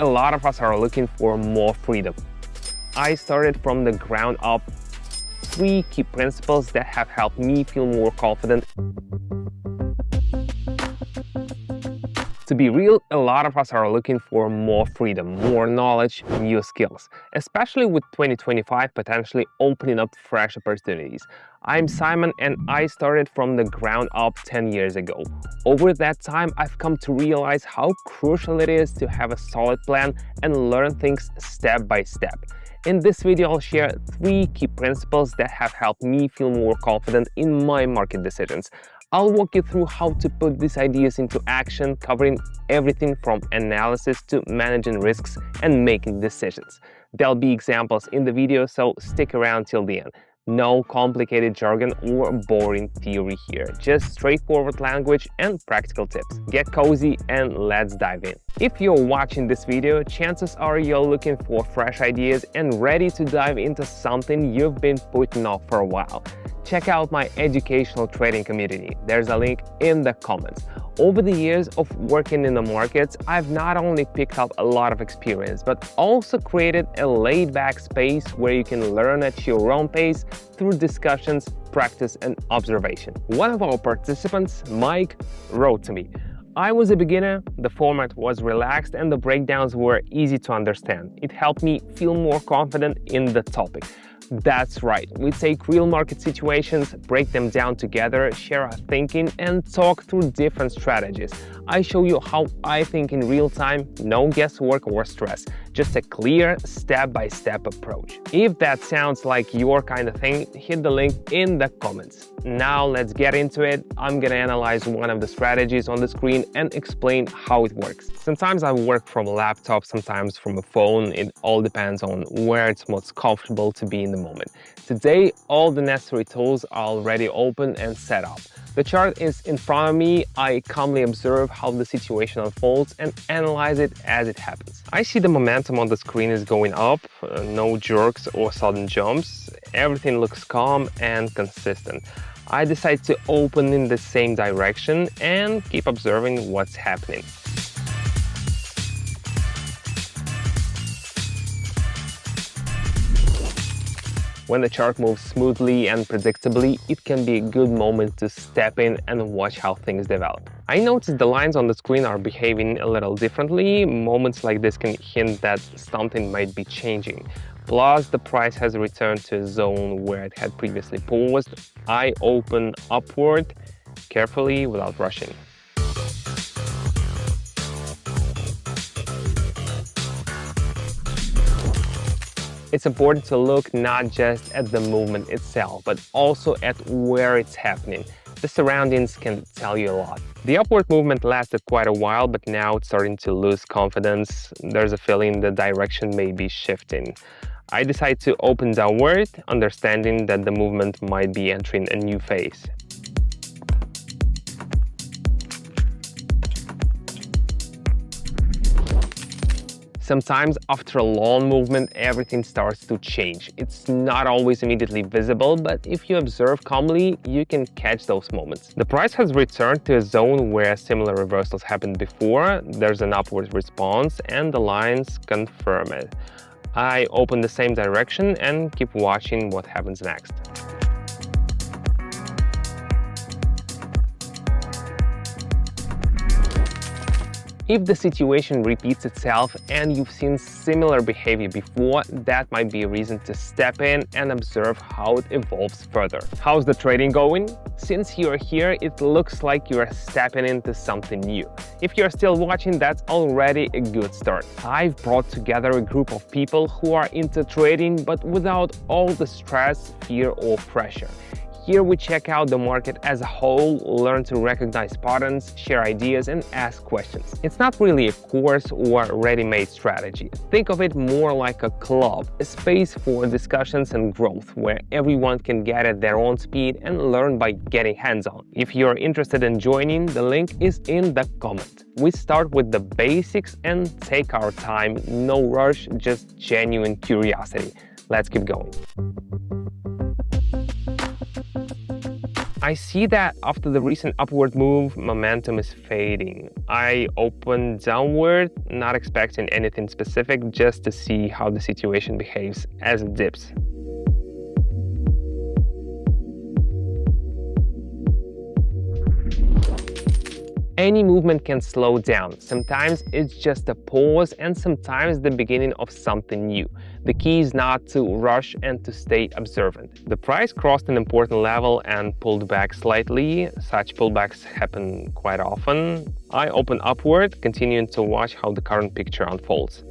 a lot of us are looking for more freedom. I started from the ground up. 3 key principles that have helped me feel more confident. To be real, a lot of us are looking for more freedom, more knowledge, new skills, especially with 2025 potentially opening up fresh opportunities. I'm Simon and I started from the ground up 10 years ago. Over that time, I've come to realize how crucial it is to have a solid plan and learn things step by step. In this video, I'll share 3 key principles that have helped me feel more confident in my market decisions. I'll walk you through how to put these ideas into action, covering everything from analysis to managing risks and making decisions. There'll be examples in the video, so stick around till the end. No complicated jargon or boring theory here, just straightforward language and practical tips. Get cozy and let's dive in. If you're watching this video, chances are you're looking for fresh ideas and ready to dive into something you've been putting off for a while. Check out my educational trading community. There's a link in the comments. Over the years of working in the markets, I've not only picked up a lot of experience, but also created a laid-back space where you can learn at your own pace through discussions, practice, and observation. One of our participants, Mike, wrote to me, "I was a beginner, the format was relaxed, and the breakdowns were easy to understand. It helped me feel more confident in the topic." That's right, we take real market situations, break them down together, share our thinking, and talk through different strategies. I show you how I think in real time, no guesswork or stress, just a clear step-by-step approach. If that sounds like your kind of thing, hit the link in the comments. Now let's get into it. I'm gonna analyze one of the strategies on the screen and explain how it works. Sometimes I work from a laptop, sometimes from a phone. It all depends on where it's most comfortable to be in the moment. Today, all the necessary tools are already open and set up. The chart is in front of me. I calmly observe how the situation unfolds and analyze it as it happens. I see the momentum on the screen is going up, no jerks or sudden jumps. Everything looks calm and consistent. I decide to open in the same direction and keep observing what's happening. When the chart moves smoothly and predictably, it can be a good moment to step in and watch how things develop. I notice the lines on the screen are behaving a little differently. Moments like this can hint that something might be changing. Plus, the price has returned to a zone where it had previously paused. I open upward, carefully, without rushing. It's important to look not just at the movement itself, but also at where it's happening. The surroundings can tell you a lot. The upward movement lasted quite a while, but now it's starting to lose confidence. There's a feeling the direction may be shifting. I decide to open downward, understanding that the movement might be entering a new phase. Sometimes after a long movement, everything starts to change. It's not always immediately visible, but if you observe calmly, you can catch those moments. The price has returned to a zone where similar reversals happened before. There's an upward response and the lines confirm it. I open the same direction and keep watching what happens next. If the situation repeats itself and you've seen similar behavior before, that might be a reason to step in and observe how it evolves further. How's the trading going? Since you're here, it looks like you're stepping into something new. If you're still watching, that's already a good start. I've brought together a group of people who are into trading, but without all the stress, fear, or pressure. Here we check out the market as a whole, learn to recognize patterns, share ideas, and ask questions. It's not really a course or ready-made strategy. Think of it more like a club, a space for discussions and growth, where everyone can get at their own speed and learn by getting hands-on. If you're interested in joining, the link is in the comment. We start with the basics and take our time, no rush, just genuine curiosity. Let's keep going. I see that after the recent upward move, momentum is fading. I open downward, not expecting anything specific, just to see how the situation behaves as it dips. Any movement can slow down. Sometimes it's just a pause and sometimes the beginning of something new. The key is not to rush and to stay observant. The price crossed an important level and pulled back slightly. Such pullbacks happen quite often. I open upward, continuing to watch how the current picture unfolds.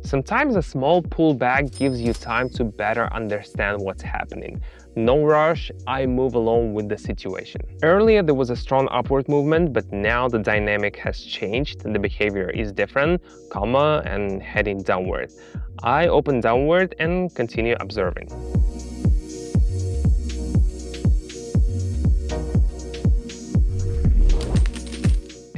Sometimes a small pullback gives you time to better understand what's happening. No rush, I move along with the situation. Earlier there was a strong upward movement, but now the dynamic has changed and the behavior is different, calmer and heading downward. I open downward and continue observing.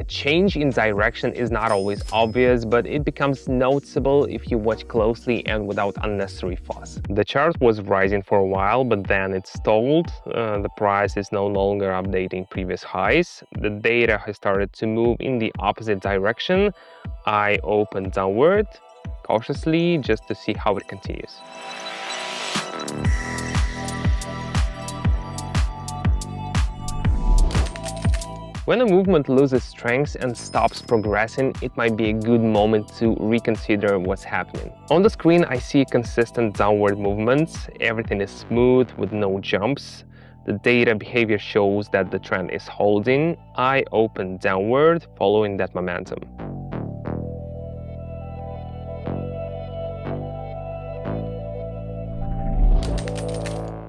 Change in direction is not always obvious, but it becomes noticeable if you watch closely and without unnecessary fuss. The chart was rising for a while, but then it stalled. The price is no longer updating previous highs. The data has started to move in the opposite direction. I open downward cautiously just to see how it continues. When a movement loses strength and stops progressing, it might be a good moment to reconsider what's happening. On the screen, I see consistent downward movements. Everything is smooth with no jumps. The data behavior shows that the trend is holding. I open downward, following that momentum.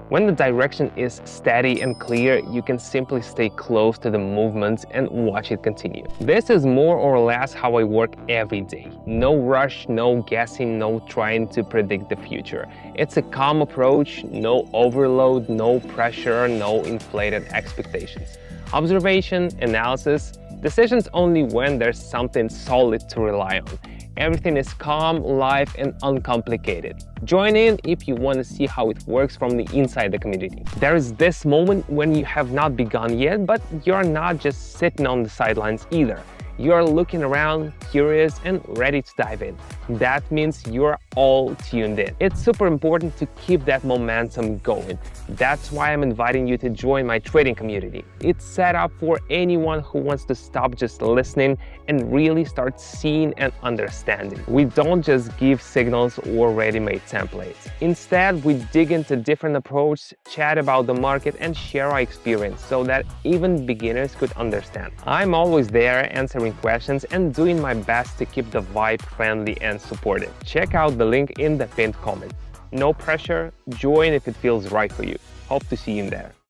When the direction is steady and clear, you can simply stay close to the movement and watch it continue. This is more or less how I work every day. No rush, no guessing, no trying to predict the future. It's a calm approach, no overload, no pressure, no inflated expectations. Observation, analysis, decisions only when there's something solid to rely on. Everything is calm, live, and uncomplicated. Join in if you want to see how it works from the inside the community. There is this moment when you have not begun yet, but you're not just sitting on the sidelines either. You're looking around, curious, and ready to dive in. That means you're all tuned in. It's super important to keep that momentum going. That's why I'm inviting you to join my trading community. It's set up for anyone who wants to stop just listening and really start seeing and understanding. We don't just give signals or ready-made templates. Instead, we dig into different approaches, chat about the market, and share our experience so that even beginners could understand. I'm always there answering questions and doing my best to keep the vibe friendly and supportive. Check out the link in the pinned comment. No pressure, join if it feels right for you. Hope to see you in there.